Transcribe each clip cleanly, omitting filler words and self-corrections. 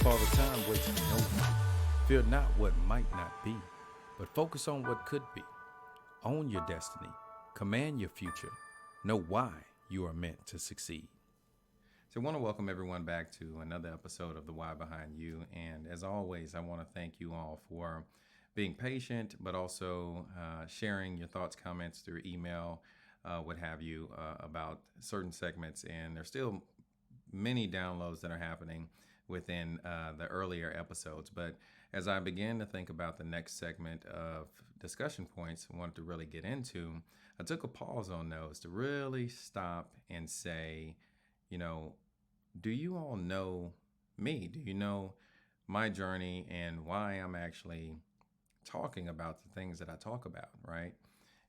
all the time wasting no one. Fear not what might not be, but focus on what could be. Own your destiny. Command your future. Know why you are meant to succeed. So I want to welcome everyone back to another episode of The Why Behind You. And as always, I want to thank you all for being patient, but also sharing your thoughts, comments through email, what have you, about certain segments. And there's still many downloads that are happening within the earlier episodes. But as I began to think about the next segment of discussion points I wanted to really get into, I took a pause on those to really stop and say, do you all know me? Do you know my journey and why I'm actually talking about the things that I talk about, right?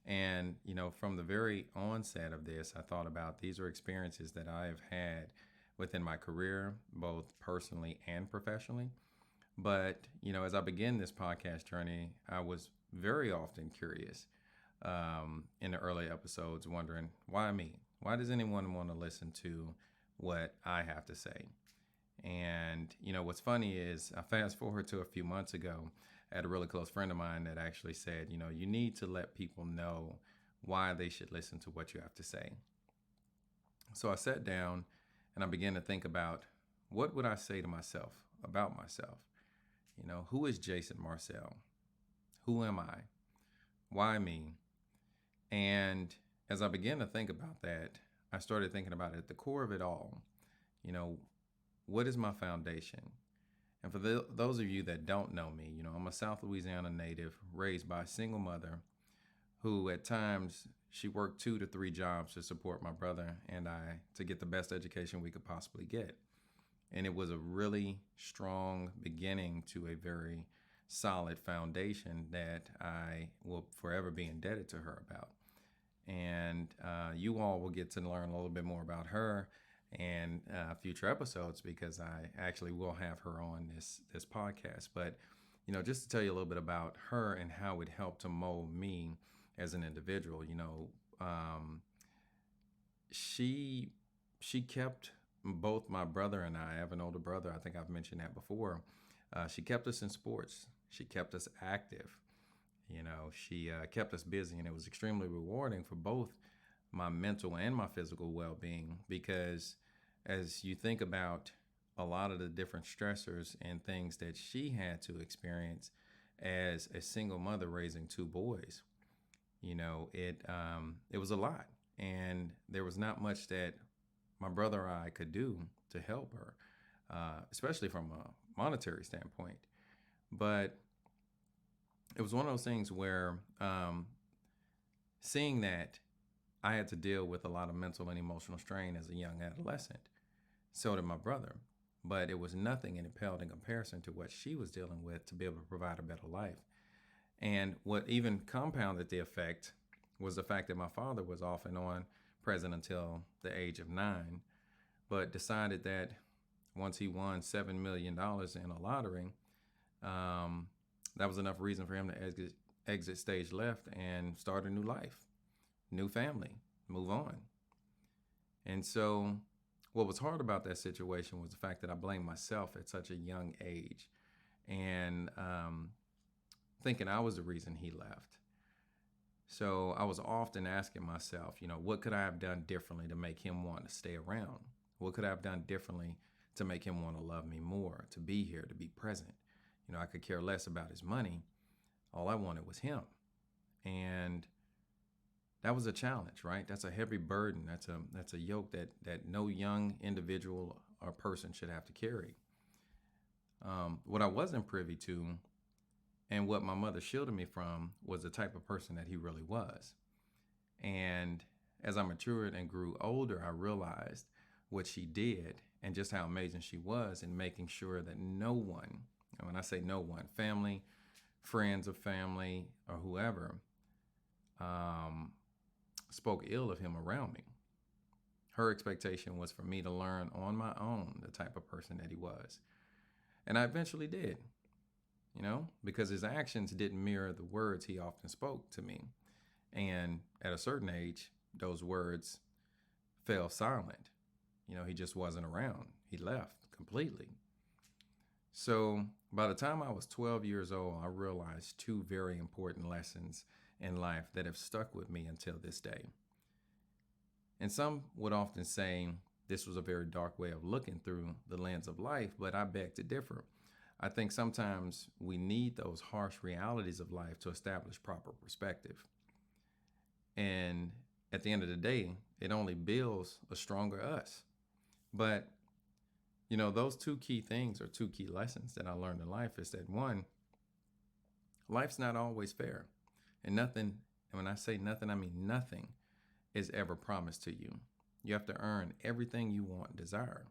And, from the very onset of this, I thought about these are experiences that I have had within my career, both personally and professionally. But, as I began this podcast journey, I was very often curious in the early episodes, wondering, why me? Why does anyone want to listen to what I have to say? And, what's funny is I fast forward to a few months ago, I had a really close friend of mine that actually said, you need to let people know why they should listen to what you have to say. So I sat down and I began to think about, what would I say to myself about myself? Who is Jason Marcel? Who am I? Why me? And as I began to think about that, I started thinking about at the core of it all, what is my foundation? And for those of you that don't know me, I'm a South Louisiana native raised by a single mother who at times she worked 2 to 3 jobs to support my brother and I to get the best education we could possibly get. And it was a really strong beginning to a very solid foundation that I will forever be indebted to her about. And you all will get to learn a little bit more about her and future episodes, because I actually will have her on this podcast. But, just to tell you a little bit about her and how it helped to mold me as an individual, she kept both my brother and I have an older brother. I think I've mentioned that before. She kept us in sports. She kept us active. She kept us busy, and it was extremely rewarding for both my mental and my physical well-being, because as you think about a lot of the different stressors and things that she had to experience as a single mother raising 2 boys, it was a lot, and there was not much that my brother or I could do to help her, especially from a monetary standpoint. But it was one of those things where seeing that I had to deal with a lot of mental and emotional strain as a young adolescent. So did my brother. But it was nothing, and it paled in comparison to what she was dealing with to be able to provide a better life. And what even compounded the effect was the fact that my father was off and on present until the age of 9, but decided that once he won $7 million in a lottery, that was enough reason for him to exit stage left and start a new life, new family, move on. And so what was hard about that situation was the fact that I blamed myself at such a young age, and thinking I was the reason he left. So I was often asking myself, what could I have done differently to make him want to stay around? What could I have done differently to make him want to love me more, to be here, to be present? I could care less about his money. All I wanted was him. And that was a challenge, right? That's a heavy burden. That's a yoke that no young individual or person should have to carry. What I wasn't privy to, and what my mother shielded me from, was the type of person that he really was. And as I matured and grew older, I realized what she did and just how amazing she was in making sure that no one, and when I say no one, family, friends of family, or whoever, spoke ill of him around me. Her expectation was for me to learn on my own the type of person that he was. And I eventually did, because his actions didn't mirror the words he often spoke to me. And at a certain age, those words fell silent. He just wasn't around. He left completely. So, by the time I was 12 years old, I realized two very important lessons in life that have stuck with me until this day. And some would often say this was a very dark way of looking through the lens of life, but I beg to differ. I think sometimes we need those harsh realities of life to establish proper perspective. And at the end of the day, it only builds a stronger us. But, those two key things or two key lessons that I learned in life is that one, life's not always fair. And nothing, and when I say nothing, I mean nothing is ever promised to you. You have to earn everything you want and desire.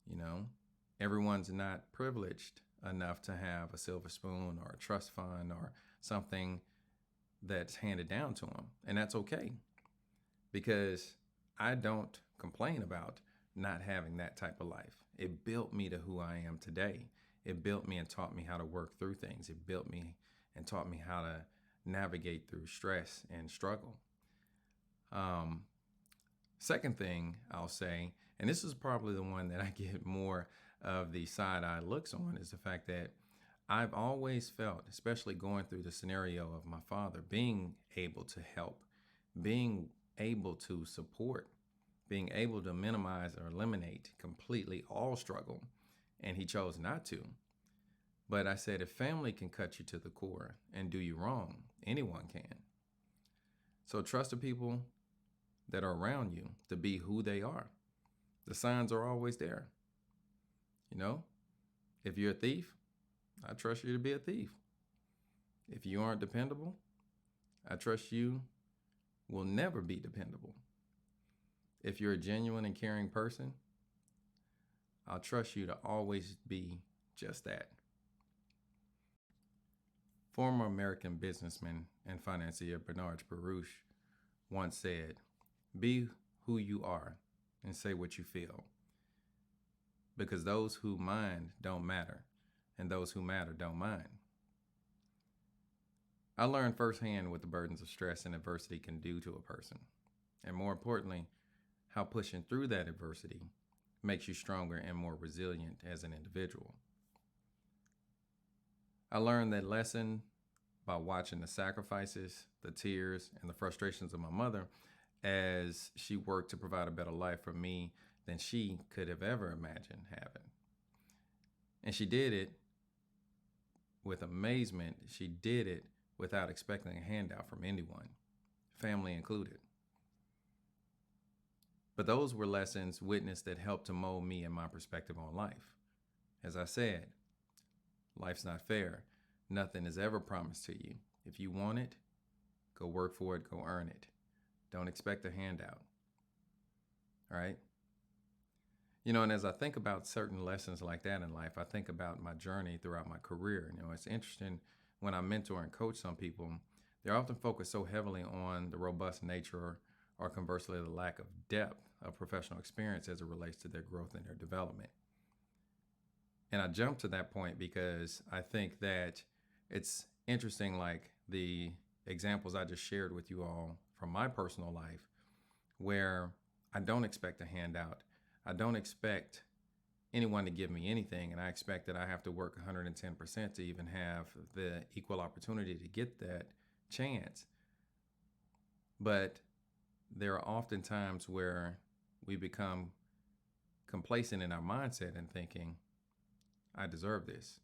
You know, everyone's not privileged enough to have a silver spoon or a trust fund or something that's handed down to them. And that's okay because I don't complain about not having that type of life. It built me to who I am today. It built me and taught me how to work through things. It built me and taught me how to navigate through stress and struggle. Um, Second thing I'll say, and this is probably the one that I get more of the side eye looks on, is the fact that I've always felt, especially going through the scenario of my father, being able to help, being able to support, being able to minimize or eliminate completely all struggle. And he chose not to. But I said, if family can cut you to the core and do you wrong, anyone can. So trust the people that are around you to be who they are. The signs are always there. If you're a thief, I trust you to be a thief. If you aren't dependable, I trust you will never be dependable. If you're a genuine and caring person, I'll trust you to always be just that. Former American businessman and financier Bernard Baruch once said, "Be who you are and say what you feel, because those who mind don't matter, and those who matter don't mind." I learned firsthand what the burdens of stress and adversity can do to a person, and more importantly, how pushing through that adversity makes you stronger and more resilient as an individual. I learned that lesson by watching the sacrifices, the tears, and the frustrations of my mother as she worked to provide a better life for me than she could have ever imagined having. And she did it with amazement. She did it without expecting a handout from anyone, family included. But those were lessons witnessed that helped to mold me and my perspective on life. As I said, life's not fair. Nothing is ever promised to you. If you want it, go work for it, go earn it. Don't expect a handout. All right? And as I think about certain lessons like that in life, I think about my journey throughout my career. It's interesting when I mentor and coach some people, they're often focused so heavily on the robust nature or conversely the lack of depth of professional experience as it relates to their growth and their development. And I jump to that point because I think that it's interesting, like the examples I just shared with you all from my personal life, where I don't expect a handout. I don't expect anyone to give me anything, and I expect that I have to work 110% to even have the equal opportunity to get that chance. But there are often times where we become complacent in our mindset and thinking, I deserve this.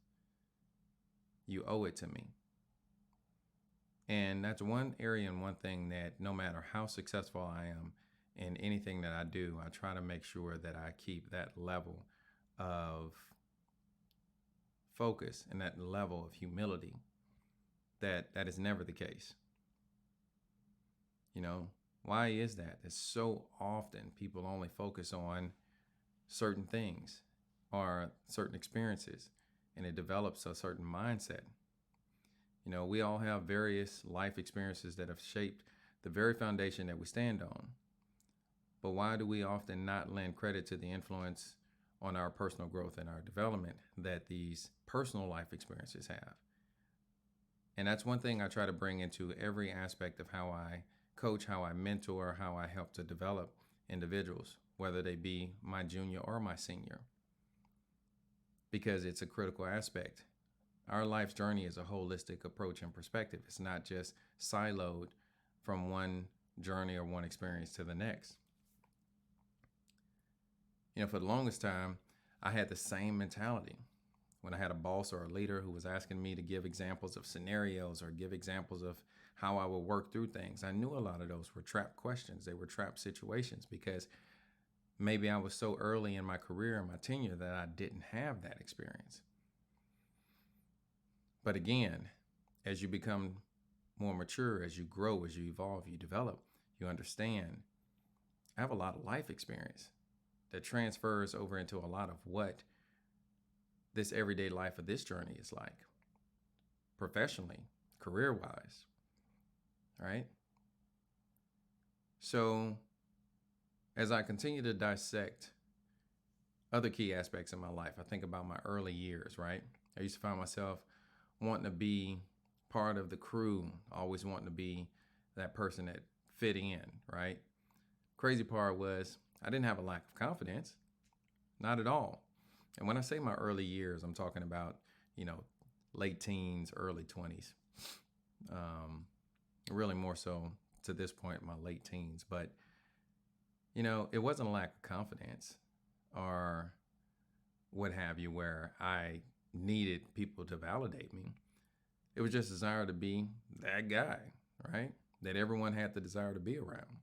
You owe it to me. And that's one area and one thing that no matter how successful I am in anything that I do, I try to make sure that I keep that level of focus and that level of humility. That is never the case. Why is that? It's so often people only focus on certain things or certain experiences, and it develops a certain mindset. We all have various life experiences that have shaped the very foundation that we stand on. But why do we often not lend credit to the influence on our personal growth and our development that these personal life experiences have? And that's one thing I try to bring into every aspect of how I coach, how I mentor, how I help to develop individuals, whether they be my junior or my senior. because it's a critical aspect. Our life's journey is a holistic approach and perspective. It's not just siloed from one journey or one experience to the next. For the longest time, I had the same mentality. When I had a boss or a leader who was asking me to give examples of scenarios or give examples of how I would work through things, I knew a lot of those were trap questions. They were trap situations because maybe I was so early in my career and my tenure that I didn't have that experience. But again, as you become more mature, as you grow, as you evolve, you develop, you understand. I have a lot of life experience that transfers over into a lot of what this everyday life of this journey is like, professionally, career-wise, right? So as I continue to dissect other key aspects of my life, I think about my early years, right? I used to find myself wanting to be part of the crew, always wanting to be that person that fit in, right? Crazy part was I didn't have a lack of confidence, not at all. And when I say my early years, I'm talking about, late teens, early 20s. Really more so to this point, my late teens. But, it wasn't a lack of confidence or what have you, where I needed people to validate me. It was just a desire to be that guy, right? That everyone had the desire to be around.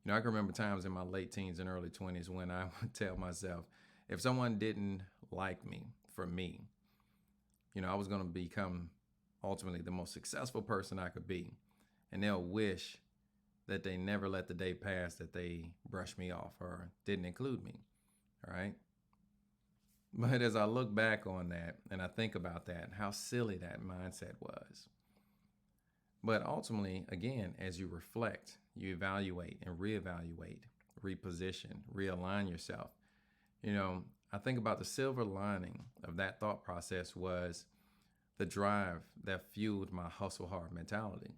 I can remember times in my late teens and early 20s when I would tell myself, if someone didn't like me for me, I was going to become ultimately the most successful person I could be. And they'll wish that they never let the day pass that they brushed me off or didn't include me, right? But as I look back on that and I think about that, how silly that mindset was. But ultimately, again, as you reflect, you evaluate and reevaluate, reposition, realign yourself. I think about the silver lining of that thought process was the drive that fueled my hustle hard mentality.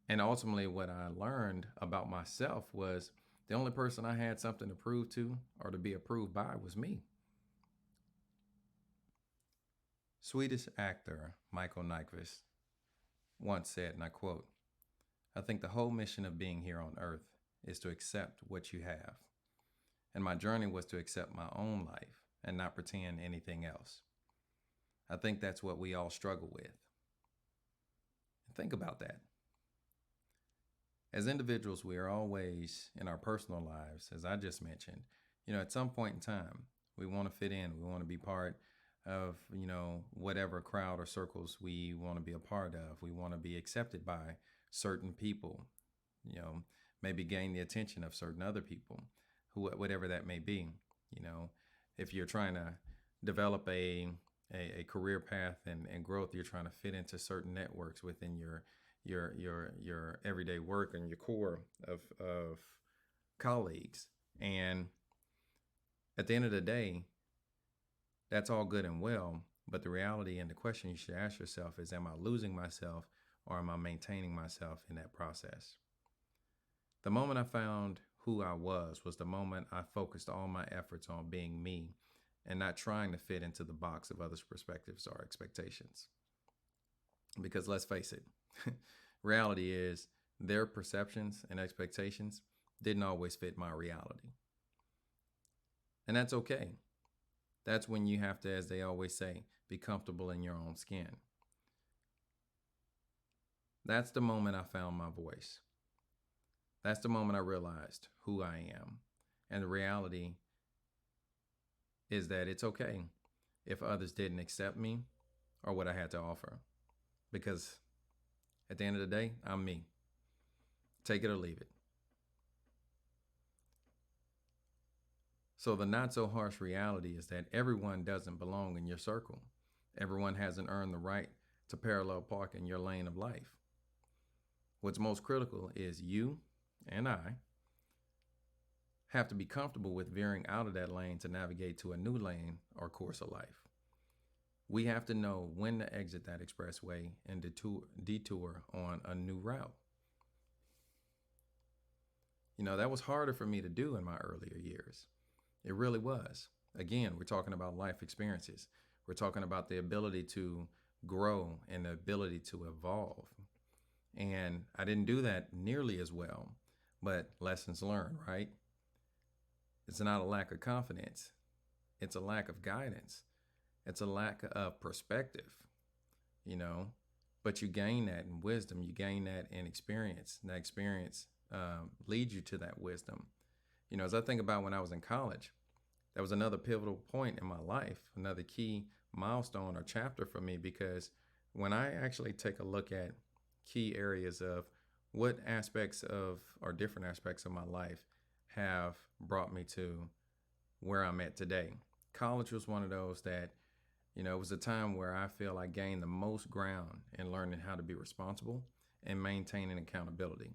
And ultimately, what I learned about myself was the only person I had something to prove to or to be approved by was me. Swedish actor Michael Nyqvist once said, and I quote, "I think the whole mission of being here on earth is to accept what you have. And my journey was to accept my own life and not pretend anything else. I think that's what we all struggle with." And think about that. As individuals, we are always in our personal lives, as I just mentioned, at some point in time, we want to fit in. We want to be part of, whatever crowd or circles we want to be a part of. We want to be accepted by certain people, maybe gain the attention of certain other people, whatever that may be. If you're trying to develop a career path and growth, you're trying to fit into certain networks within your everyday work and your core of colleagues. And at the end of the day, that's all good and well. But the reality and the question you should ask yourself is, am I losing myself or am I maintaining myself in that process? The moment I found who I was the moment I focused all my efforts on being me and not trying to fit into the box of others' perspectives or expectations. Because let's face it, reality is their perceptions and expectations didn't always fit my reality. And that's okay. That's when you have to, as they always say, be comfortable in your own skin. That's the moment I found my voice. That's the moment I realized who I am. And the reality is that it's okay if others didn't accept me or what I had to offer. Because at the end of the day, I'm me. Take it or leave it. So the not so harsh reality is that everyone doesn't belong in your circle. Everyone hasn't earned the right to parallel park in your lane of life. What's most critical is you and I have to be comfortable with veering out of that lane to navigate to a new lane or course of life. We have to know when to exit that expressway and detour on a new route. That was harder for me to do in my earlier years. It really was. Again, we're talking about life experiences. We're talking about the ability to grow and the ability to evolve. And I didn't do that nearly as well, but lessons learned, right? It's not a lack of confidence, it's a lack of guidance, it's a lack of perspective, you know. But you gain that in wisdom, you gain that in experience. And that experience leads you to that wisdom. You know, as I think about when I was in college, that was another pivotal point in my life, another key milestone or chapter for me, because when I actually take a look at key areas of what aspects of or different aspects of my life have brought me to where I'm at today, college was one of those that, you know, it was a time where I feel I gained the most ground in learning how to be responsible and maintaining accountability.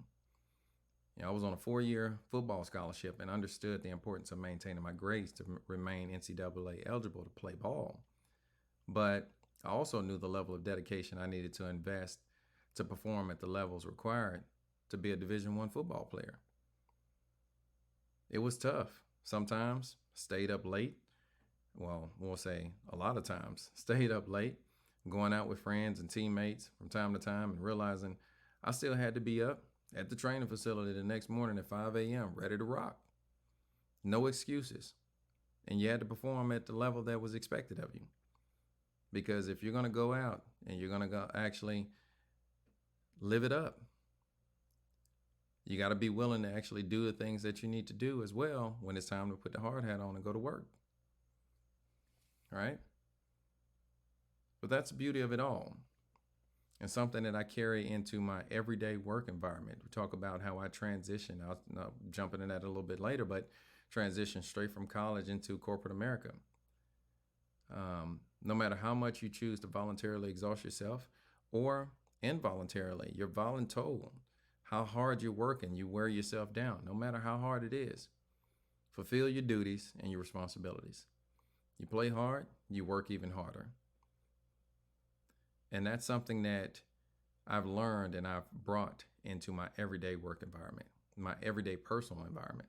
You know, I was on a 4-year football scholarship and understood the importance of maintaining my grades to remain NCAA eligible to play ball. But I also knew the level of dedication I needed to invest to perform at the levels required to be a Division I football player. It was tough. Sometimes stayed up late. Well, we'll say a lot of times stayed up late, going out with friends and teammates from time to time and realizing I still had to be up at the training facility the next morning at 5 a.m., ready to rock. No excuses. And you had to perform at the level that was expected of you. Because if you're going to go out and you're going to go actually live it up, you got to be willing to actually do the things that you need to do as well when it's time to put the hard hat on and go to work. All right? But that's the beauty of it all. And something that I carry into my everyday work environment. We talk about how I transition. I'll jump into that a little bit later, but transition straight from college into corporate America. No matter how much you choose to voluntarily exhaust yourself or involuntarily, you're voluntold how hard you're working, you wear yourself down, no matter how hard it is. Fulfill your duties and your responsibilities. You play hard, you work even harder. And that's something that I've learned and I've brought into my everyday work environment, my everyday personal environment.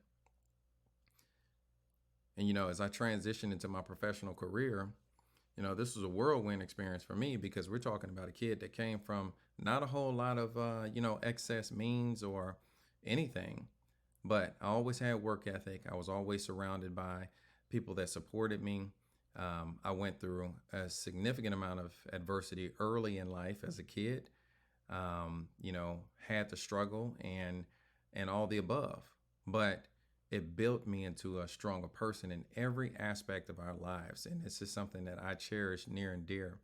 And, you know, as I transitioned into my professional career, you know, this was a whirlwind experience for me because we're talking about a kid that came from not a whole lot of, excess means or anything. But I always had work ethic. I was always surrounded by people that supported me. I went through a significant amount of adversity early in life as a kid. Had to struggle and all the above. But it built me into a stronger person in every aspect of our lives. And this is something that I cherish near and dear.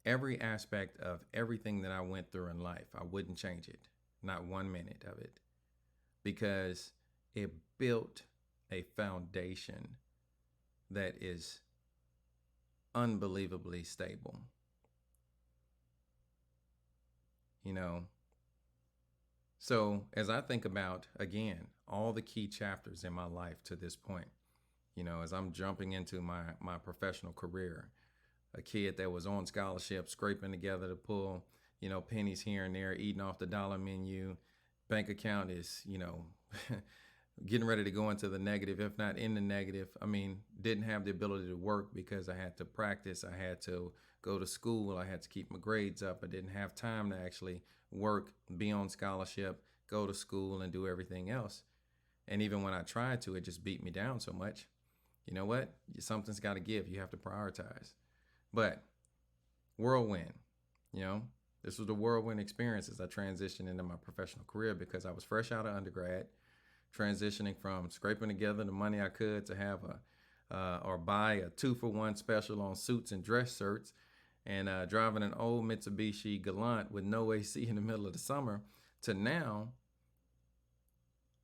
Every aspect of everything that I went through in life, I wouldn't change it, not 1 minute of it, because it built a foundation that is unbelievably stable. You know, so as I think about, again, all the key chapters in my life to this point, you know, as I'm jumping into my professional career, a kid that was on scholarship, scraping together to pull, you know, pennies here and there, eating off the dollar menu. Bank account is, getting ready to go into the negative, if not in the negative. I mean, didn't have the ability to work because I had to practice. I had to go to school. I had to keep my grades up. I didn't have time to actually work, be on scholarship, go to school, and do everything else. And even when I tried to, it just beat me down so much. You know what? Something's got to give. You have to prioritize. But whirlwind, you know, this was the whirlwind experience as I transitioned into my professional career because I was fresh out of undergrad, transitioning from scraping together the money I could to have or buy a 2-for-1 special on suits and dress shirts, and driving an old Mitsubishi Galant with no AC in the middle of the summer, to now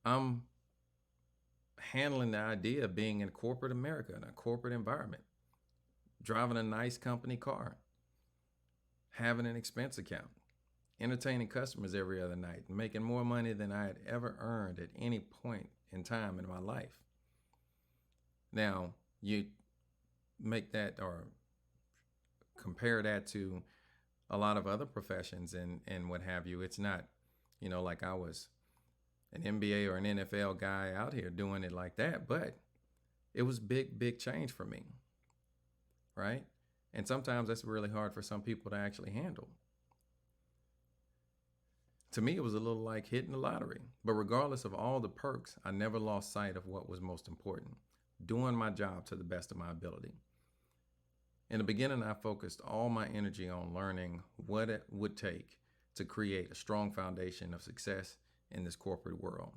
I'm handling the idea of being in corporate America, in a corporate environment, driving a nice company car, having an expense account, entertaining customers every other night, making more money than I had ever earned at any point in time in my life. Now, you make that or compare that to a lot of other professions and what have you. It's not, like I was an NBA or an NFL guy out here doing it like that, but it was big change for me, right? And sometimes that's really hard for some people to actually handle. To me, it was a little like hitting the lottery. But regardless of all the perks, I never lost sight of what was most important: doing my job to the best of my ability. In the beginning, I focused all my energy on learning what it would take to create a strong foundation of success in this corporate world.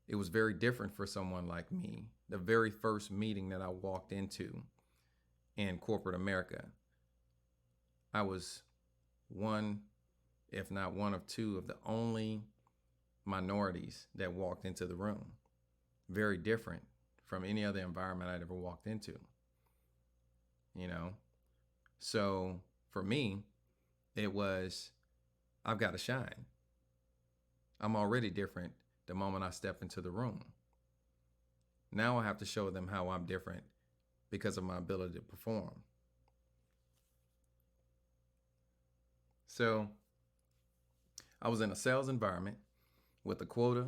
It was very different for someone like me. The very first meeting that I walked into in corporate America, I was one, if not one of two, of the only minorities that walked into the room. Very different from any other environment I'd ever walked into. So for me, it was, I've got to shine. I'm already different the moment I step into the room. Now I have to show them how I'm different because of my ability to perform. So I was in a sales environment with a quota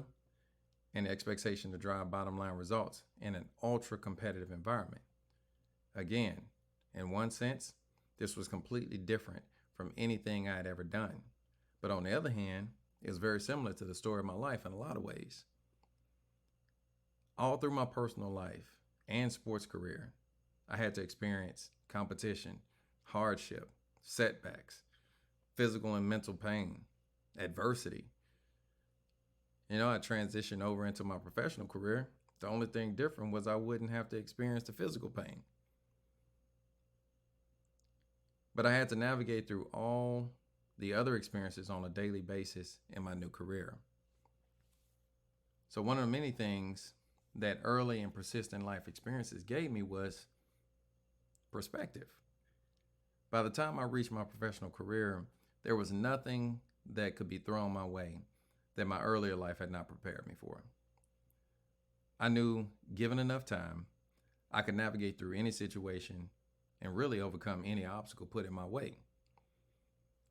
and the expectation to drive bottom line results in an ultra competitive environment. Again, in one sense, this was completely different from anything I had ever done. But on the other hand, it was very similar to the story of my life in a lot of ways. All through my personal life and sports career, I had to experience competition, hardship, setbacks, physical and mental pain, adversity. I transitioned over into my professional career. The only thing different was I wouldn't have to experience the physical pain. But I had to navigate through all the other experiences on a daily basis in my new career. So one of the many things that early and persistent life experiences gave me was perspective. By the time I reached my professional career, there was nothing that could be thrown my way that my earlier life had not prepared me for. I knew, given enough time, I could navigate through any situation and really overcome any obstacle put in my way.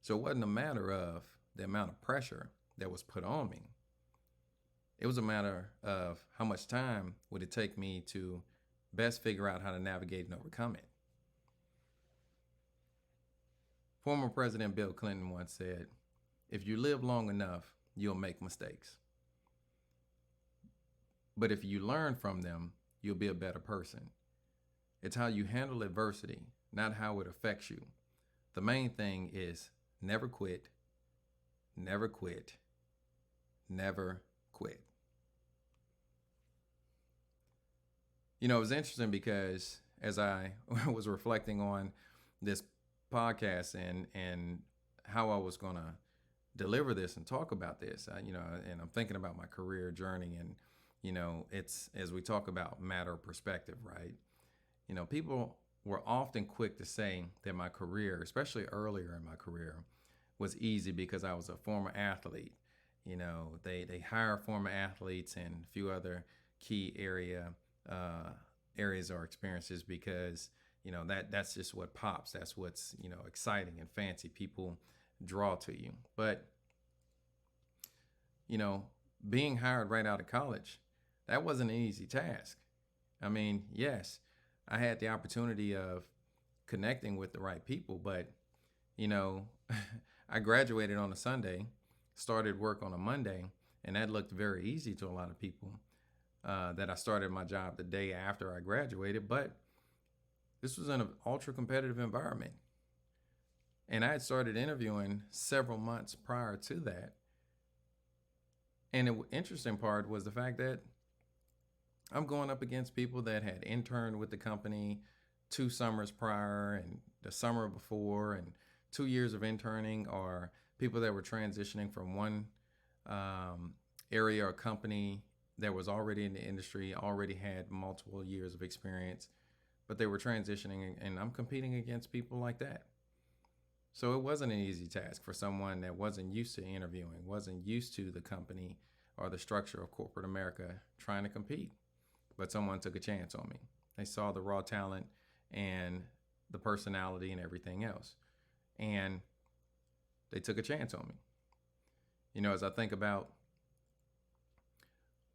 So it wasn't a matter of the amount of pressure that was put on me. It was a matter of how much time would it take me to best figure out how to navigate and overcome it. Former President Bill Clinton once said, "If you live long enough, you'll make mistakes. But if you learn from them, you'll be a better person." It's how you handle adversity, not how it affects you. The main thing is never quit, never quit, never quit. It was interesting because as I was reflecting on this podcast and how I was going to deliver this and talk about this, and I'm thinking about my career journey, and it's, as we talk about matter perspective, right? People were often quick to say that my career, especially earlier in my career, was easy because I was a former athlete. They hire former athletes and a few other key areas or experiences because that's just what pops. That's what's exciting and fancy. People draw to you. But being hired right out of college, that wasn't an easy task. I mean, yes, I had the opportunity of connecting with the right people, but I graduated on a Sunday, started work on a Monday, and that looked very easy to a lot of people. That I started my job the day after I graduated, but this was in an ultra competitive environment. And I had started interviewing several months prior to that. And the interesting part was the fact that I'm going up against people that had interned with the company 2 summers prior and the summer before, and 2 years of interning, or people that were transitioning from one area or company that was already in the industry, already had multiple years of experience, but they were transitioning, and I'm competing against people like that. So it wasn't an easy task for someone that wasn't used to interviewing, wasn't used to the company or the structure of corporate America trying to compete. But someone took a chance on me. They saw the raw talent and the personality and everything else. And they took a chance on me. As I think about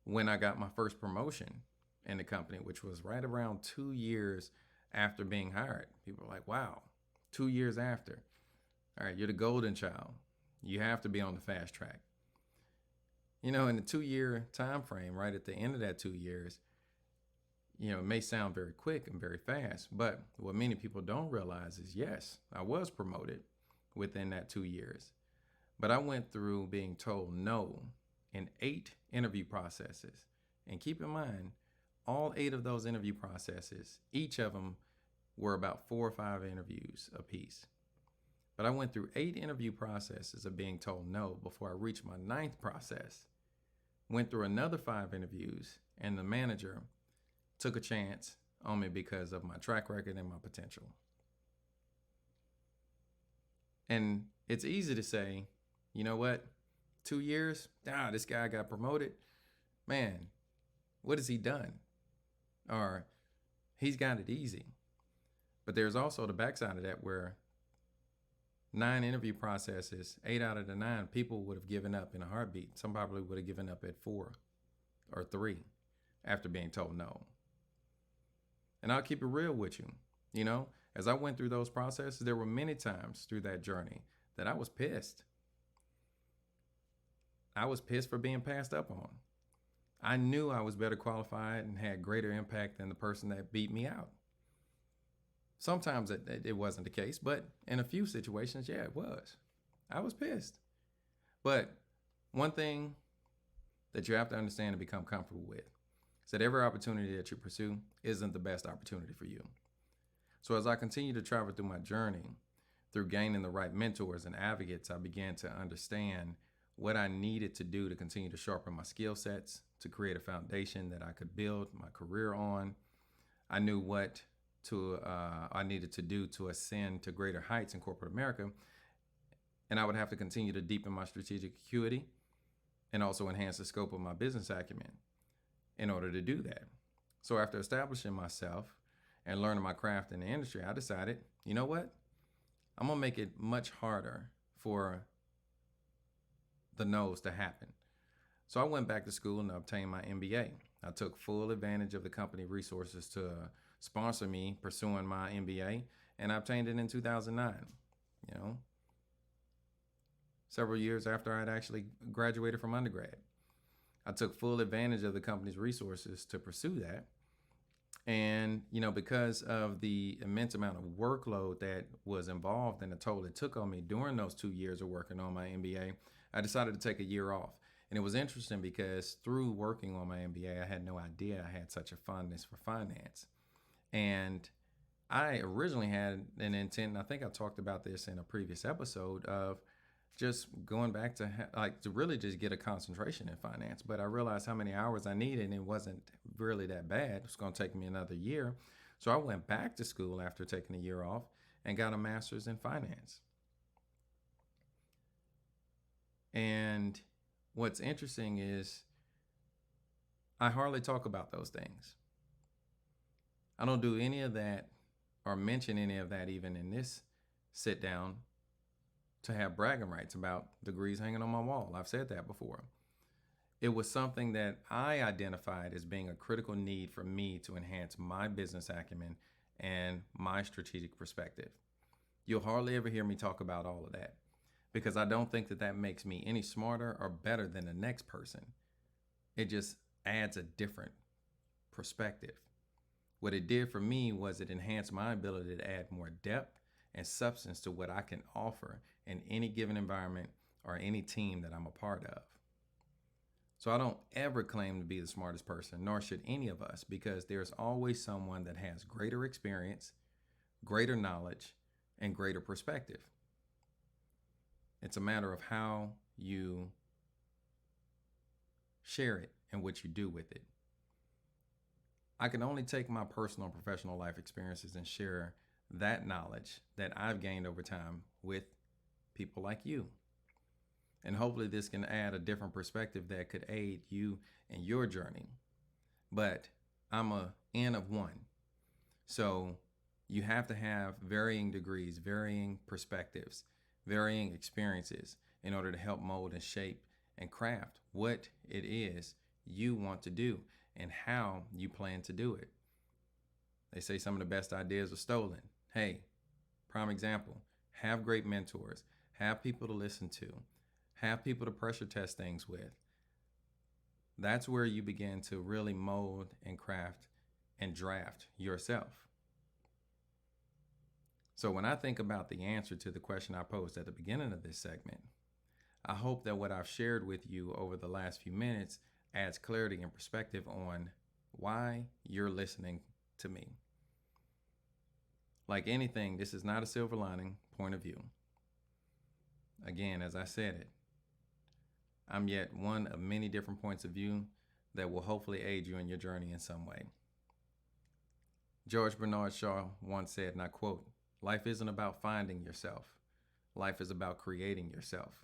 when I got my first promotion in the company, which was right around 2 years after being hired. People were like, wow, 2 years after. All right, you're the golden child. You have to be on the fast track. In the 2 year time frame, right at the end of that 2 years, it may sound very quick and very fast, but what many people don't realize is, yes, I was promoted within that 2 years, but I went through being told no in 8 interview processes. And keep in mind, all 8 of those interview processes, each of them were about 4 or 5 interviews apiece. But I went through 8 interview processes of being told no before I reached my 9th process. Went through another 5 interviews, and the manager took a chance on me because of my track record and my potential. And it's easy to say, you know what, 2 years, this guy got promoted. Man, what has he done? Or he's got it easy. But there's also the backside of that where 9 interview processes, 8 out of the 9, people would have given up in a heartbeat. Some probably would have given up at 4 or 3 after being told no. And I'll keep it real with you. As I went through those processes, there were many times through that journey that I was pissed. I was pissed for being passed up on. I knew I was better qualified and had greater impact than the person that beat me out. Sometimes it wasn't the case, but in a few situations, yeah, it was. I was pissed. But one thing that you have to understand and become comfortable with is that every opportunity that you pursue isn't the best opportunity for you. So as I continue to travel through my journey, through gaining the right mentors and advocates, I began to understand what I needed to do to continue to sharpen my skill sets, to create a foundation that I could build my career on. I knew what I needed to do to ascend to greater heights in corporate America. And I would have to continue to deepen my strategic acuity and also enhance the scope of my business acumen in order to do that. So after establishing myself and learning my craft in the industry, I decided, you know what? I'm going to make it much harder for the no's to happen. So I went back to school and obtained my MBA. I took full advantage of the company resources to sponsor me pursuing my MBA, and I obtained it in 2009, several years after I'd actually graduated from undergrad. I took full advantage of the company's resources to pursue that. And, because of the immense amount of workload that was involved and the toll it took on me during those 2 years of working on my MBA, I decided to take a year off. And it was interesting because through working on my MBA, I had no idea I had such a fondness for finance. And I originally had an intent, and I think I talked about this in a previous episode, of just going back to really just get a concentration in finance. But I realized how many hours I needed, and it wasn't really that bad. It was going to take me another year. So I went back to school after taking a year off and got a master's in finance. And what's interesting is I hardly talk about those things. I don't do any of that or mention any of that even in this sit down to have bragging rights about degrees hanging on my wall. I've said that before. It was something that I identified as being a critical need for me to enhance my business acumen and my strategic perspective. You'll hardly ever hear me talk about all of that because I don't think that makes me any smarter or better than the next person. It just adds a different perspective. What it did for me was it enhanced my ability to add more depth and substance to what I can offer in any given environment or any team that I'm a part of. So I don't ever claim to be the smartest person, nor should any of us, because there's always someone that has greater experience, greater knowledge, and greater perspective. It's a matter of how you share it and what you do with it. I can only take my personal and professional life experiences and share that knowledge that I've gained over time with people like you. And hopefully this can add a different perspective that could aid you in your journey. But I'm a N of one. So you have to have varying degrees, varying perspectives, varying experiences in order to help mold and shape and craft what it is you want to do. and how you plan to do it. They say some of the best ideas are stolen. Hey, prime example, have great mentors, have people to listen to, have people to pressure test things with. That's where you begin to really mold and craft and draft yourself. So when I think about the answer to the question I posed at the beginning of this segment, I hope that what I've shared with you over the last few minutes adds clarity and perspective on why you're listening to me. Like anything, this is not a silver lining point of view. Again, as I said it, I'm yet one of many different points of view that will hopefully aid you in your journey in some way. George Bernard Shaw once said, and I quote, "Life isn't about finding yourself. Life is about creating yourself."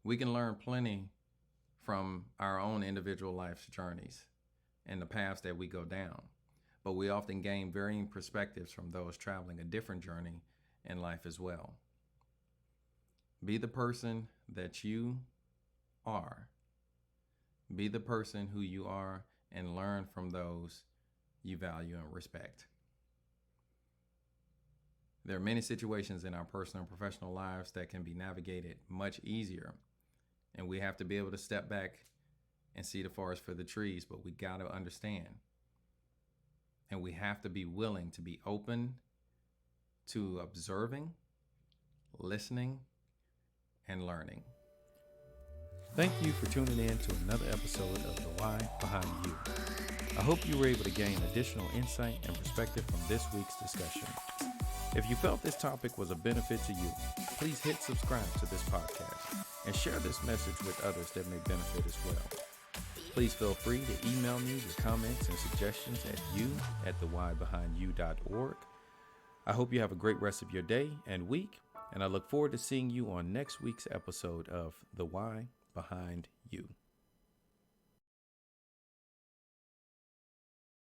We can learn plenty from our own individual life's journeys and the paths that we go down, but we often gain varying perspectives from those traveling a different journey in life as well. Be the person that you are. Be the person who you are and learn from those you value and respect. There are many situations in our personal and professional lives that can be navigated much easier, and we have to be able to step back and see the forest for the trees, but we got to understand, and we have to be willing to be open to observing, listening, and learning. Thank you for tuning in to another episode of The Why Behind You. I hope you were able to gain additional insight and perspective from this week's discussion. If you felt this topic was a benefit to you, please hit subscribe to this podcast and share this message with others that may benefit as well. Please feel free to email me with comments and suggestions at you@thewhybehindyu.org. I hope you have a great rest of your day and week, and I look forward to seeing you on next week's episode of The Why Behind You.